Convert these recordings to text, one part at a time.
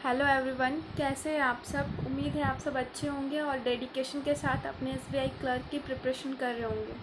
Hello everyone, कैसे हैं आप सब। उम्मीद है आप सब अच्छे होंगे और डेडिकेशन के साथ अपने एसबीआई क्लर्क की प्रिपरेशन कर रहे होंगे।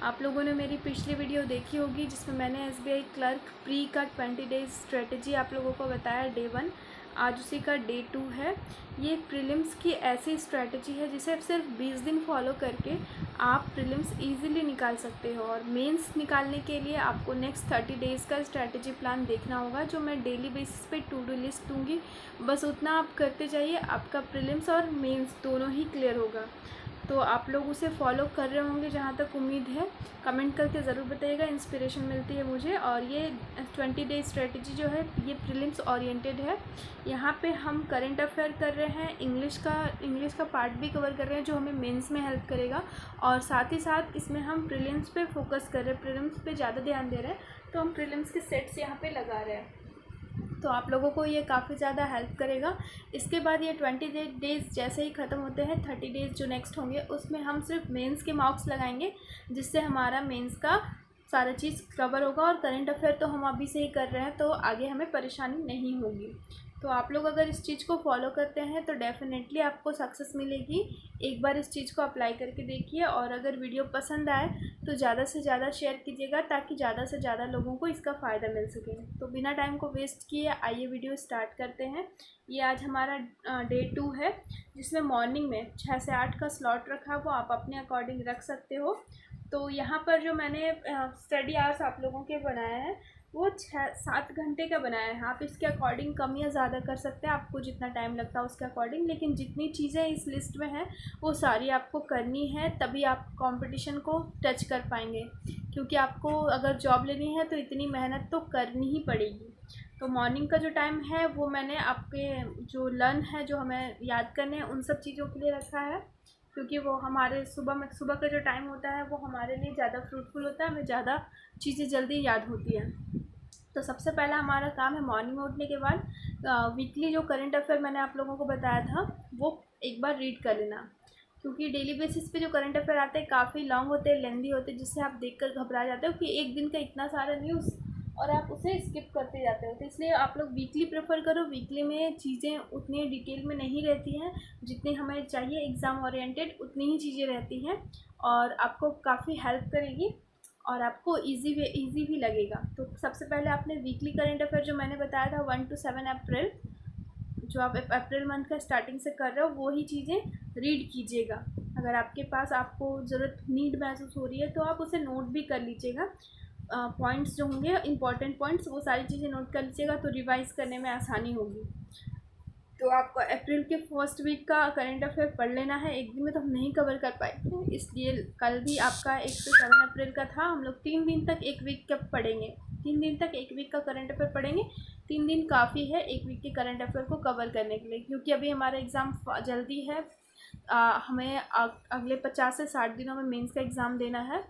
आप लोगों ने मेरी पिछली वीडियो देखी होगी जिसमें मैंने एसबीआई क्लर्क प्री का 20 डेज स्ट्रेटजी आप लोगों को बताया डे 1। आज उसी का डे 2 है। ये प्रीलिम्स की ऐसी स्ट्रेटजी है जिसे सिर्फ 20 दिन फॉलो करके आप प्रीलिम्स इजीली निकाल सकते हो, और मेंस निकालने के लिए आपको नेक्स्ट 30 डेज़ का स्ट्रेटजी प्लान देखना होगा, जो मैं डेली बेसिस पे टू डू लिस्ट दूंगी। बस उतना आप करते जाइए, आपका प्रीलिम्स और मेंस दोनों ही क्लियर होगा। तो आप लोग उसे फॉलो कर रहे होंगे जहाँ तक उम्मीद है। कमेंट करके ज़रूर बताइएगा, इंस्पिरेशन मिलती है मुझे। और ये 20 डे स्ट्रेटजी जो है ये प्रीलिम्स ओरिएंटेड है। यहाँ पे हम करंट अफेयर कर रहे हैं, इंग्लिश का पार्ट भी कवर कर रहे हैं जो हमें मेंस में हेल्प करेगा, और साथ ही साथ इसमें हम प्रीलिम्स पे फोकस कर रहे हैं, प्रीलिम्स पे ज़्यादा ध्यान दे रहे हैं। तो हम प्रीलिम्स के सेट्स यहाँ पे लगा रहे हैं, तो आप लोगों को ये काफ़ी ज़्यादा हेल्प करेगा। इसके बाद ये 20 डेज़ जैसे ही ख़त्म होते हैं, 30 डेज़ जो नेक्स्ट होंगे उसमें हम सिर्फ मेंस के मार्क्स लगाएंगे, जिससे हमारा मेंस का सारा चीज़ कवर होगा। और करंट अफेयर तो हम अभी से ही कर रहे हैं, तो आगे हमें परेशानी नहीं होगी। तो आप लोग अगर इस चीज़ को फॉलो करते हैं तो डेफ़िनेटली आपको सक्सेस मिलेगी। एक बार इस चीज़ को अप्लाई करके देखिए, और अगर वीडियो पसंद आए तो ज़्यादा से ज़्यादा शेयर कीजिएगा, ताकि ज़्यादा से ज़्यादा लोगों को इसका फ़ायदा मिल सके। तो बिना टाइम को वेस्ट किए आइए वीडियो स्टार्ट करते हैं। ये आज हमारा डे 2 है, जिसमें मॉर्निंग में 6 से 8 का स्लॉट रखा, वो आप अपने अकॉर्डिंग रख सकते हो। तो यहाँ पर जो मैंने स्टडी आवर्स आप लोगों के बनाया है वो 6-7 घंटे का बनाया है। आप इसके अकॉर्डिंग कम या ज़्यादा कर सकते हैं, आपको जितना टाइम लगता है उसके अकॉर्डिंग। लेकिन जितनी चीज़ें इस लिस्ट में हैं वो सारी आपको करनी है, तभी आप कंपटीशन को टच कर पाएंगे। क्योंकि आपको अगर जॉब लेनी है तो इतनी मेहनत तो करनी ही पड़ेगी। तो मॉर्निंग का जो टाइम है वो मैंने आपके जो लर्न है, जो हमें याद करने हैं, उन सब चीज़ों के लिए रखा है। क्योंकि वो हमारे सुबह का जो टाइम होता है वो हमारे लिए ज़्यादा फ्रूटफुल होता है, हमें ज़्यादा चीज़ें जल्दी याद होती हैं। तो सबसे पहला हमारा काम है मॉर्निंग में उठने के बाद वीकली जो करंट अफेयर मैंने आप लोगों को बताया था वो एक बार रीड कर लेना। क्योंकि डेली बेसिस पे जो करंट अफेयर आते हैं काफ़ी लॉन्ग होते हैं, लेंदी होते हैं, जिससे आप देखकर घबरा जाते हो कि एक दिन का इतना सारा न्यूज़, और आप उसे स्किप करते जाते हो। तो इसलिए आप लोग वीकली प्रेफर करो। वीकली में चीज़ें उतनी डिटेल में नहीं रहती हैं जितनी हमें चाहिए, एग्ज़ाम ओरिएंटेड उतनी ही चीज़ें रहती हैं, और आपको काफ़ी हेल्प करेगी और आपको इजी भी लगेगा। तो सबसे पहले आपने वीकली करंट अफेयर जो मैंने बताया था 1 to 7 अप्रैल, जो आप अप्रैल मंथ का स्टार्टिंग से कर रहे हो, वो ही चीज़ें रीड कीजिएगा। अगर आपके पास आपको ज़रूरत नीड महसूस हो रही है तो आप उसे नोट भी कर लीजिएगा। पॉइंट्स जो होंगे इंपॉर्टेंट पॉइंट्स, वो सारी चीज़ें नोट कर लीजिएगा, तो रिवाइज़ करने में आसानी होगी। तो आपको अप्रैल के फर्स्ट वीक का करंट अफेयर पढ़ लेना है। एक दिन में तो हम नहीं कवर कर पाएंगे, इसलिए कल भी आपका 1 से 7 अप्रैल का था। हम लोग 3 दिन तक एक वीक का पढ़ेंगे, 3 दिन तक एक वीक का करंट अफेयर पढ़ेंगे। 3 दिन काफ़ी है एक वीक के करंट अफेयर को कवर करने के लिए, क्योंकि अभी हमारा एग्ज़ाम जल्दी है। हमें अगले 50 से 60 दिनों में मेंस का एग्ज़ाम देना है,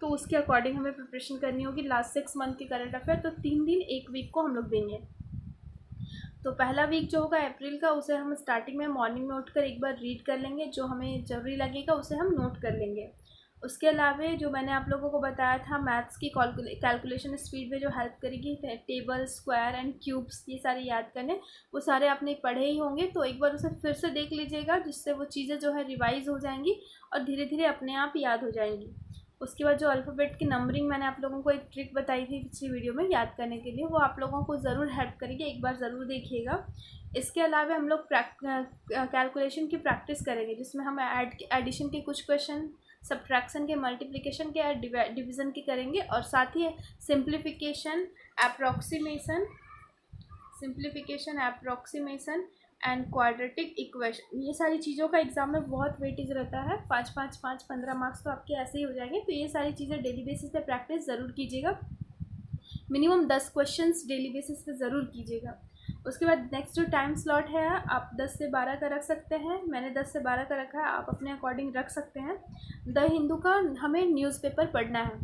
तो उसके अकॉर्डिंग हमें प्रिपरेशन करनी होगी लास्ट 6 मंथ के करंट अफेयर। तो 3 दिन एक वीक को हम लोग देंगे। तो पहला वीक जो होगा अप्रैल का, उसे हम स्टार्टिंग में मॉर्निंग में उठकर एक बार रीड कर लेंगे, जो हमें ज़रूरी लगेगा उसे हम नोट कर लेंगे। उसके अलावा जो मैंने आप लोगों को बताया था मैथ्स की कैलकुलेशन स्पीड में जो हेल्प करेगी, टेबल, स्क्वायर एंड क्यूब्स, ये सारे याद करने, वो सारे आपने पढ़े ही होंगे। तो एक बार उसे फिर से देख लीजिएगा, जिससे वो चीज़ें जो है रिवाइज़ हो जाएंगी और धीरे धीरे अपने आप याद हो जाएंगी। उसके बाद जो अल्फ़ाबेट की नंबरिंग मैंने आप लोगों को एक ट्रिक बताई थी पिछली वीडियो में याद करने के लिए, वो आप लोगों को ज़रूर हेल्प करेगी, एक बार ज़रूर देखिएगा। इसके अलावा हम लोग कैलकुलेशन की प्रैक्टिस करेंगे, जिसमें हम एडिशन के कुछ क्वेश्चन, सब्ट्रैक्शन के, मल्टीप्लिकेशन के, डिवीज़न के करेंगे, और साथ ही simplification, approximation and quadratic equation, ये सारी चीज़ों का एग्जाम में बहुत वेटेज रहता है। 5 15 मार्क्स तो आपके ऐसे ही हो जाएंगे। तो ये सारी चीज़ें डेली बेसिस पे प्रैक्टिस ज़रूर कीजिएगा। मिनिमम 10 क्वेश्चंस डेली बेसिस पे ज़रूर कीजिएगा। उसके बाद नेक्स्ट जो टाइम स्लॉट है आप 10 से 12 का रख सकते हैं। मैंने 10 से 12 का रखा है, आप अपने अकॉर्डिंग रख सकते हैं। द हिंदू का हमें न्यूज़पेपर पढ़ना है,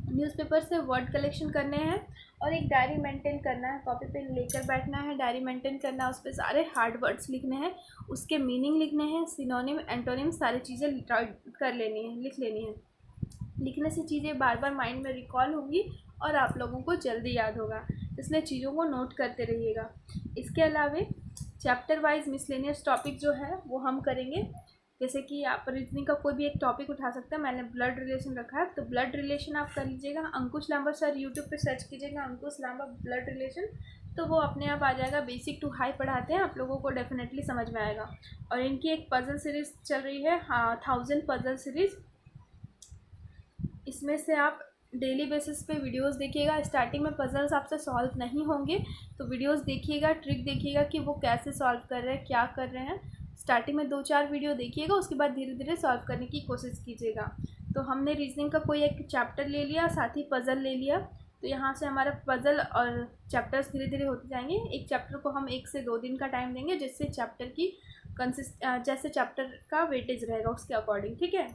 न्यूज़पेपर से वर्ड कलेक्शन करने हैं, और एक डायरी मेंटेन करना है। कॉपी पेन लेकर बैठना है, डायरी मेंटेन करना है, उस पर सारे हार्ड वर्ड्स लिखने हैं, उसके मीनिंग लिखने हैं, सिनोनिम, एंटोनिम, सारी चीज़ें कर लेनी है, लिख लेनी है। लिखने से चीज़ें बार बार माइंड में रिकॉल होंगी और आप लोगों को जल्दी याद होगा, इसलिए चीज़ों को नोट करते रहिएगा। इसके अलावा चैप्टर वाइज मिसलेनियस टॉपिक जो है वो हम करेंगे। जैसे कि आप रीजनिंग का कोई भी एक टॉपिक उठा सकते हैं, मैंने ब्लड रिलेशन रखा है तो ब्लड रिलेशन आप कर लीजिएगा। अंकुश लांबा सर यूट्यूब पे सर्च कीजिएगा अंकुश लांबा ब्लड रिलेशन, तो वो अपने आप आ जाएगा। बेसिक टू हाई पढ़ाते हैं, आप लोगों को डेफिनेटली समझ में आएगा। और इनकी एक पजल सीरीज़ चल रही है 1000 पजल सीरीज़, इसमें से आप डेली बेसिस पे वीडियोस देखिएगा। स्टार्टिंग में पजल्स आपसे सॉल्व नहीं होंगे तो वीडियोस देखिएगा, ट्रिक देखिएगा कि वो कैसे सॉल्व कर रहे हैं, क्या कर रहे हैं। स्टार्टिंग में 2-4 वीडियो देखिएगा, उसके बाद धीरे धीरे सॉल्व करने की कोशिश कीजिएगा। तो हमने रीजनिंग का कोई एक चैप्टर ले लिया, साथ ही पजल ले लिया, तो यहाँ से हमारा पजल और चैप्टर्स धीरे धीरे होते जाएंगे। एक चैप्टर को हम 1 से 2 दिन का टाइम देंगे, जिससे चैप्टर की जैसे चैप्टर का वेटेज रहेगा उसके अकॉर्डिंग, ठीक है।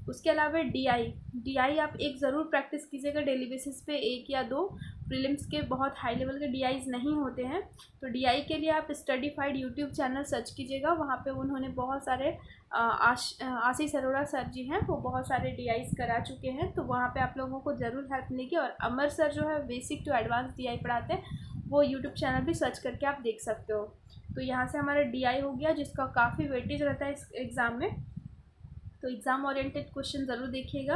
उसके अलावा डीआई आप एक ज़रूर प्रैक्टिस कीजिएगा डेली बेसिस पे, 1 या 2। प्रीलिम्स के बहुत हाई लेवल के डीआईज नहीं होते हैं, तो डीआई के लिए आप स्टडीफाइड यूट्यूब चैनल सर्च कीजिएगा। वहाँ पे उन्होंने बहुत सारे आशीष अरोड़ा सर जी हैं, वो बहुत सारे डीआईज करा चुके हैं, तो वहाँ पे आप लोगों को ज़रूर हेल्प मिलेगी। और अमर सर जो है बेसिक टू एडवांस डीआई पढ़ाते हैं, वो यूट्यूब चैनल भी सर्च करके आप देख सकते हो। तो यहाँ से हमारा डीआई हो गया, जिसका काफ़ी वेटेज रहता है इस एग्ज़ाम में, तो एग्ज़ाम ओरिएंटेड क्वेश्चन ज़रूर देखिएगा।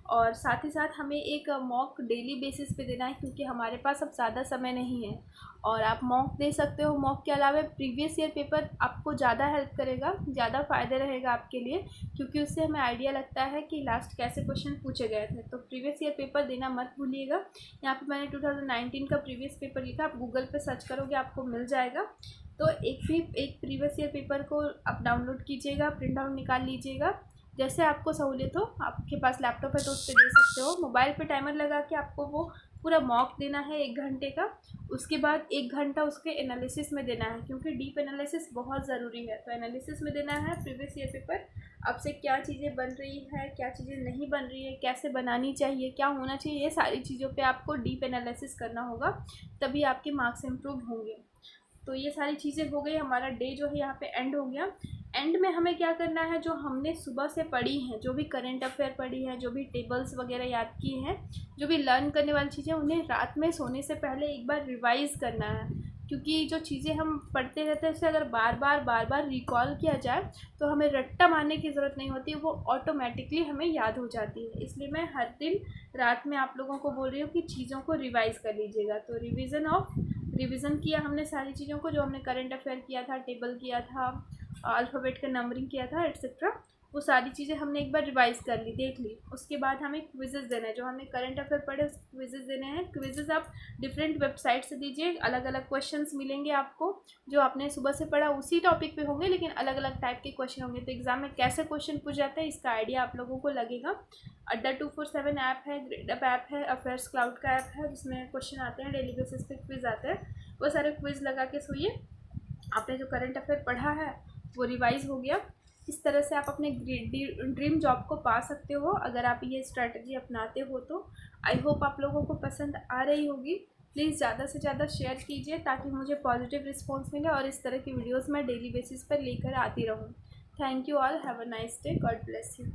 और साथ ही साथ हमें एक मॉक डेली बेसिस पे देना है, क्योंकि हमारे पास अब ज़्यादा समय नहीं है। और आप मॉक दे सकते हो, मॉक के अलावा प्रीवियस ईयर पेपर आपको ज़्यादा हेल्प करेगा, ज़्यादा फ़ायदे रहेगा आपके लिए, क्योंकि उससे हमें आइडिया लगता है कि लास्ट कैसे क्वेश्चन पूछे गए थे। तो प्रीवियस ईयर पेपर देना मत भूलिएगा। यहाँ पर मैंने 2019 का प्रीवियस पेपर लिखा, आप गूगल पर सर्च करोगे आपको मिल जाएगा। तो एक प्रीवियस ईयर पेपर को आप डाउनलोड कीजिएगा, प्रिंट आउट निकाल लीजिएगा, जैसे आपको सहूलियत हो। आपके पास लैपटॉप है तो उस पर दे सकते हो, मोबाइल पे टाइमर लगा के आपको वो पूरा मॉक देना है 1 घंटे का। उसके बाद 1 घंटा उसके एनालिसिस में देना है, क्योंकि डीप एनालिसिस बहुत ज़रूरी है। तो एनालिसिस में देना है प्रीवियस ईयर पेपर, आपसे क्या चीज़ें बन रही है, क्या चीज़ें नहीं बन रही है, कैसे बनानी चाहिए, क्या होना चाहिए, ये सारी चीज़ों पे आपको डीप एनालिसिस करना होगा, तभी आपके मार्क्स इम्प्रूव होंगे। तो ये सारी चीज़ें हो गई, हमारा डे जो है यहाँ पे एंड हो गया। एंड में हमें क्या करना है, जो हमने सुबह से पढ़ी हैं, जो भी करंट अफेयर पढ़ी है, जो भी टेबल्स वगैरह याद की हैं, जो भी लर्न करने वाली चीज़ें, उन्हें रात में सोने से पहले एक बार रिवाइज़ करना है। क्योंकि जो चीज़ें हम पढ़ते रहते हैं उसे अगर बार बार रिकॉल किया जाए तो हमें रट्टा मारने की ज़रूरत नहीं होती, वो ऑटोमेटिकली हमें याद हो जाती है। इसलिए मैं हर दिन रात में आप लोगों को बोल रही हूँ कि चीज़ों को रिवाइज़ कर लीजिएगा। तो रिवीजन किया हमने सारी चीज़ों को, जो हमने करंट अफेयर किया था, टेबल किया था, अल्फ़ाबेट का नंबरिंग किया था, एट्सेट्रा, वो सारी चीज़ें हमने एक बार रिवाइज़ कर ली, देख ली। उसके बाद हमें क्विज़ेस देने हैं, जो हमने करंट अफेयर पढ़े उस क्विज़ेस देने हैं। क्विज़ेस आप डिफरेंट वेबसाइट से दीजिए, अलग अलग क्वेश्चंस मिलेंगे आपको, जो आपने सुबह से पढ़ा उसी टॉपिक पे होंगे, लेकिन अलग अलग टाइप के क्वेश्चन होंगे। तो एग्जाम में कैसे क्वेश्चन पूछ जाते हैं इसका आइडिया आप लोगों को लगेगा। अड्डा 247 ऐप है, ग्रेडअप ऐप है, अफेयर्स क्लाउड का ऐप है, जिसमें क्वेश्चन आते हैं, डेली बेसिस पे क्विज़ आते हैं। वो सारे क्विज़ लगा के सोइए, आपने जो करंट अफेयर पढ़ा है वो रिवाइज़ हो गया। इस तरह से आप अपने ड्रीम जॉब को पा सकते हो, अगर आप ये स्ट्रैटेजी अपनाते हो तो। आई होप आप लोगों को पसंद आ रही होगी। प्लीज़ ज़्यादा से ज़्यादा शेयर कीजिए, ताकि मुझे पॉजिटिव रिस्पॉन्स मिले और इस तरह की वीडियोज़ मैं डेली बेसिस पर लेकर आती रहूँ। Thank you all, have a nice day, God bless you.